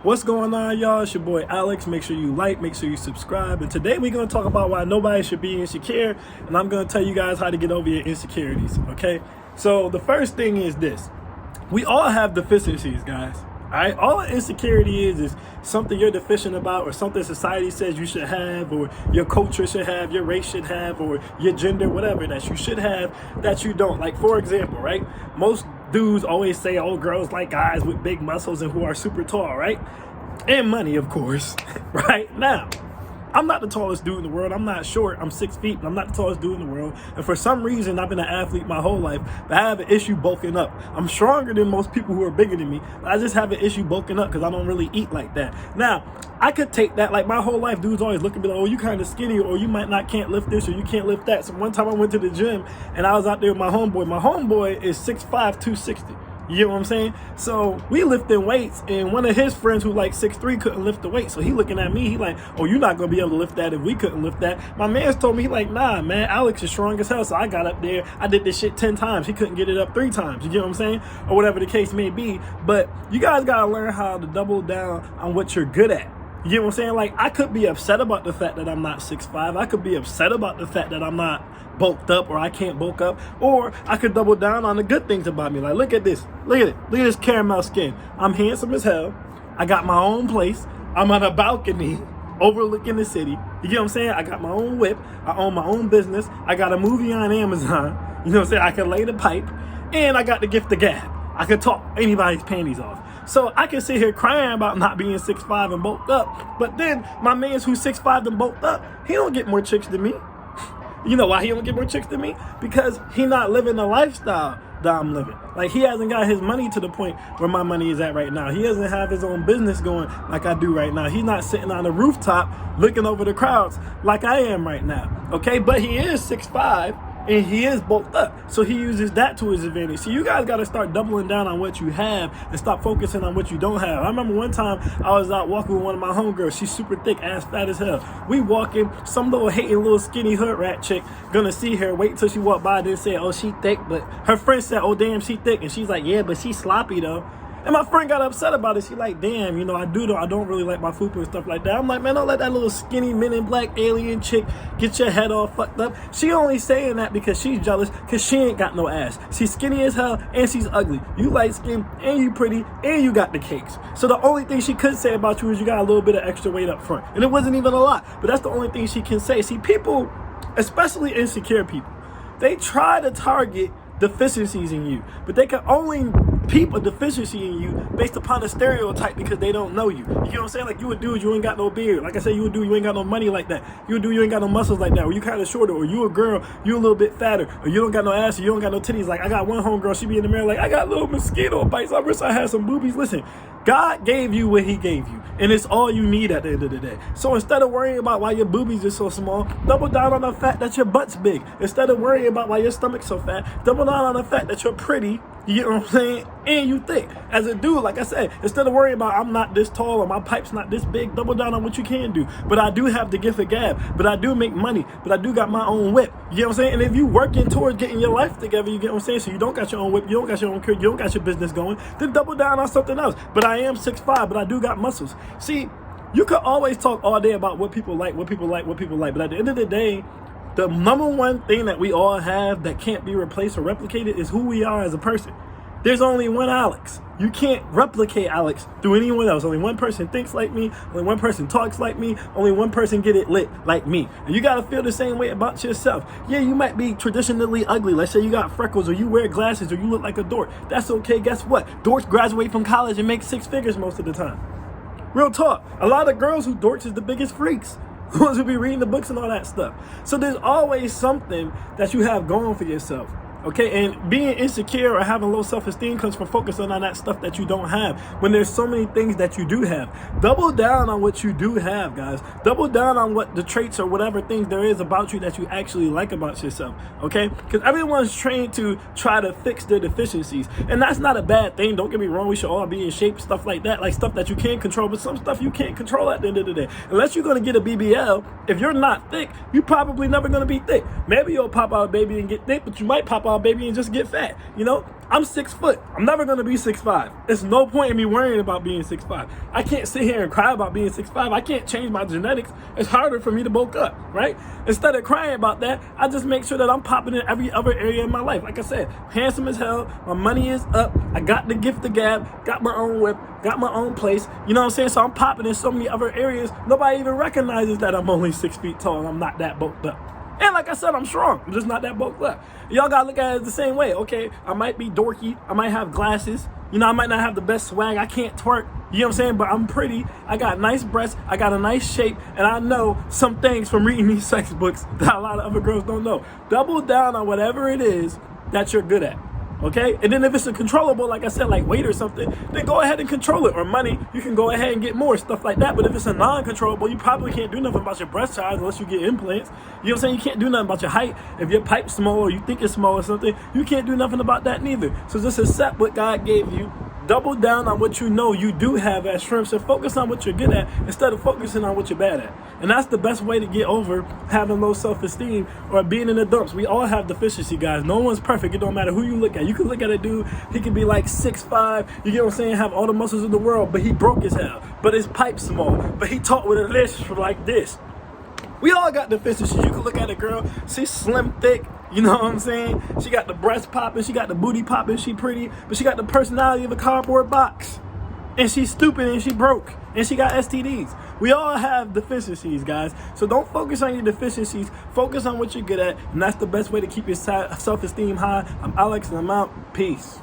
What's going on, y'all? It's your boy Alex. Make sure you like, make sure you subscribe. And today we're going to talk about why nobody should be insecure. And I'm going to tell you guys how to get over your insecurities, okay? So the first thing is this. We all have deficiencies, guys. All right, all insecurity is something you're deficient about, or something society says you should have, or your culture should have, your race should have, or your gender, whatever that you should have that you don't. Like, for example, right? Most dudes always say, oh, girls like guys with big muscles and who are super tall, right? And money, of course, right? Now, I'm not the tallest dude in the world. I'm not short. I'm 6 feet, but I'm not the tallest dude in the world. And for some reason, I've been an athlete my whole life, but I have an issue bulking up. I'm stronger than most people who are bigger than me, but I just have an issue bulking up because I don't really eat like that. Now, I could take that, like my whole life, dudes always look at me like, oh, you kind of skinny, or you can't lift this, or you can't lift that. So one time I went to the gym, and I was out there with my homeboy. My homeboy is 6'5", 260. You know what I'm saying? So we lifting weights, and one of his friends who like 6'3" couldn't lift the weight. So he looking at me, he like, oh, you're not gonna be able to lift that if we couldn't lift that. My man's told me, he like, nah, man, Alex is strong as hell. So I got up there, I did this shit 10 times. He couldn't get it up 3 times. You get what I'm saying? Or whatever the case may be. But you guys gotta learn how to double down on what you're good at. You know what I'm saying? Like, I could be upset about the fact that I'm not 6'5". I could be upset about the fact that I'm not bulked up, or I can't bulk up, or I could double down on the good things about me. Like, look at this. Look at it. Look at this caramel skin. I'm handsome as hell. I got my own place. I'm on a balcony overlooking the city. You get what I'm saying? I got my own whip. I own my own business. I got a movie on Amazon. You know what I'm saying? I can lay the pipe, and I got the gift of gab. I could talk anybody's panties off. So I can sit here crying about not being 6'5" and bulked up, but then my man's who's 6'5" and bulked up, he don't get more chicks than me. You know why he don't get more chicks than me? Because he not living the lifestyle that I'm living. Like, he hasn't got his money to the point where my money is at right now. He doesn't have his own business going like I do right now. He's not sitting on the rooftop looking over the crowds like I am right now. Okay, but he is 6'5", and he is bulked up, so he uses that to his advantage. So you guys got to start doubling down on what you have and stop focusing on what you don't have. I remember one time I was out walking with one of my homegirls. She's super thick, ass fat as hell. We walking, some little hating little skinny hood rat chick gonna see her, wait until she walked by, then say, oh, she thick. But her friend said, oh, damn, she thick. And she's like, yeah, but she's sloppy though. And my friend got upset about it. She like, damn, you know, I don't really like my fupa and stuff like that. I'm like, man, don't let that little skinny Men in Black alien chick get your head all fucked up. She only saying that because she's jealous, because she ain't got no ass. She's skinny as hell, and she's ugly. You light skin, and you pretty, and you got the cakes. So the only thing she could say about you is you got a little bit of extra weight up front. And it wasn't even a lot, but that's the only thing she can say. See, people, especially insecure people, they try to target deficiencies in you, but they can only peep a deficiency in you based upon a stereotype because they don't know you. You know what I'm saying? Like, you a dude, you ain't got no beard. Like I said, you a dude, you ain't got no money like that. You a dude, you ain't got no muscles like that. Or you kind of shorter. Or you a girl, you a little bit fatter. Or you don't got no ass, or you don't got no titties. Like, I got one homegirl, she be in the mirror like, I got little mosquito bites. I wish I had some boobies. Listen, God gave you what he gave you, and it's all you need at the end of the day. So instead of worrying about why your boobies are so small, double down on the fact that your butt's big. Instead of worrying about why your stomach's so fat, double down on the fact that you're pretty, you get what I'm saying, and you thick. As a dude, like I said, instead of worrying about I'm not this tall or my pipe's not this big, double down on what you can do. But I do have the gift of gab, but I do make money, but I do got my own whip. You get what I'm saying? And if you working towards getting your life together, you get what I'm saying, so you don't got your own whip, you don't got your own career, you don't got your business going, then double down on something else. But I am 6'5", but I do got muscles. See, you could always talk all day about what people like, but at the end of the day, the number one thing that we all have that can't be replaced or replicated is who we are as a person. There's only one Alex. You can't replicate Alex through anyone else. Only one person thinks like me. Only one person talks like me. Only one person get it lit like me. And you gotta feel the same way about yourself. Yeah, you might be traditionally ugly. Let's say you got freckles, or you wear glasses, or you look like a dork. That's okay. Guess what? Dorks graduate from college and make 6 figures most of the time. Real talk. A lot of girls who dorks is the biggest freaks. The ones who be reading the books and all that stuff. So there's always something that you have going for yourself. Okay, and being insecure or having low self-esteem comes from focusing on that stuff that you don't have when there's so many things that you do have. Double down on what you do have, guys. Double down on what the traits or whatever things there is about you that you actually like about yourself, okay? Because everyone's trained to try to fix their deficiencies, and that's not a bad thing. Don't get me wrong, we should all be in shape, stuff like that, like stuff that you can control, but some stuff you can't control at the end of the day. Unless you're going to get a BBL, if you're not thick, you're probably never going to be thick. Maybe you'll pop out a baby and get thick, but you might pop out a baby and just get fat, you know? I'm 6 foot. I'm never gonna be 6'5". There's no point in me worrying about being 6'5". I can't sit here and cry about being 6'5". I can't change my genetics. It's harder for me to bulk up, right? Instead of crying about that, I just make sure that I'm popping in every other area in my life. Like I said, handsome as hell. My money is up. I got the gift of gab. Got my own whip. Got my own place. You know what I'm saying? So I'm popping in so many other areas. Nobody even recognizes that I'm only 6 feet tall and I'm not that bulked up. And like I said, I'm strong. I'm just not that bulked up. Y'all gotta look at it the same way. Okay, I might be dorky. I might have glasses. You know, I might not have the best swag. I can't twerk. You know what I'm saying? But I'm pretty. I got nice breasts. I got a nice shape. And I know some things from reading these sex books that a lot of other girls don't know. Double down on whatever it is that you're good at. Okay? And then if it's a controllable, like I said, like weight or something, then go ahead and control it. Or money, you can go ahead and get more, stuff like that. But if it's a non-controllable, you probably can't do nothing about your breast size unless you get implants. You know what I'm saying? You can't do nothing about your height. If your pipe's small or you think it's small or something, you can't do nothing about that neither. So just accept what God gave you. Double down on what you know you do have as strengths and focus on what you're good at instead of focusing on what you're bad at. And that's the best way to get over having low self-esteem or being in the dumps. We all have deficiency, guys. No one's perfect. It don't matter who you look at. You can look at a dude, he can be like 6'5", you get what I'm saying, have all the muscles in the world, but he broke as hell. But his pipe's small. But he talked with a lisp like this. We all got deficiencies. You can look at a girl, she's slim, thick, you know what I'm saying? She got the breast popping, she got the booty popping, she pretty, but she got the personality of a cardboard box. And she's stupid and she broke. And she got STDs. We all have deficiencies, guys. So don't focus on your deficiencies. Focus on what you're good at. And that's the best way to keep your self-esteem high. I'm Alex and I'm out. Peace.